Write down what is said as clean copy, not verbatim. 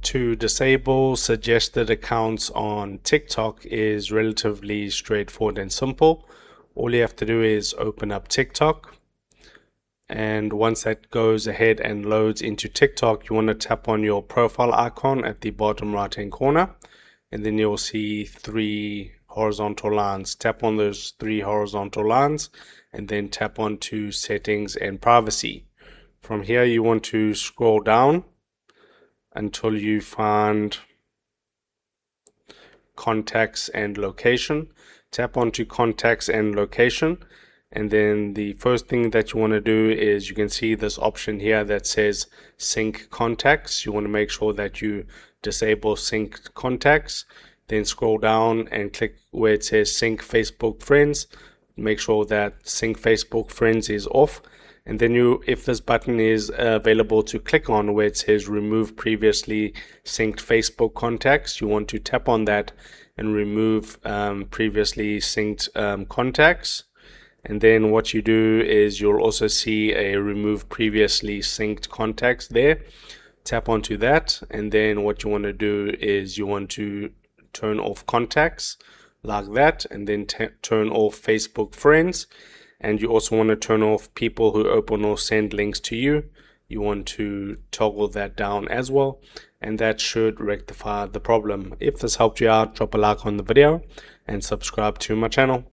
To disable suggested accounts on TikTok is relatively straightforward and simple. All you have to do is open up TikTok, and once that goes ahead and loads into TikTok, you want to tap on your profile icon at the bottom right hand corner, and then you'll see 3 horizontal lines. Tap on those 3 horizontal lines and then tap onto settings and privacy. From here you want to scroll down until you find contacts and location. Tap onto contacts and location, and then the first thing that you want to do is you can see this option here that says sync contacts. You want to make sure that you disable sync contacts. Then scroll down and click where it says sync Facebook friends. Make sure that sync Facebook friends is off, and then if this button is available to click on where it says remove previously synced Facebook contacts, you want to tap on that and remove previously synced contacts. And then what you do is you'll also see a remove previously synced contacts there. Tap onto that, and then what you want to do is you want to turn off contacts like that, and then turn off Facebook friends. And you also want to turn off people who open or send links to you. You want to toggle that down as well, and that should rectify the problem. If this helped you out, drop a like on the video and subscribe to my channel.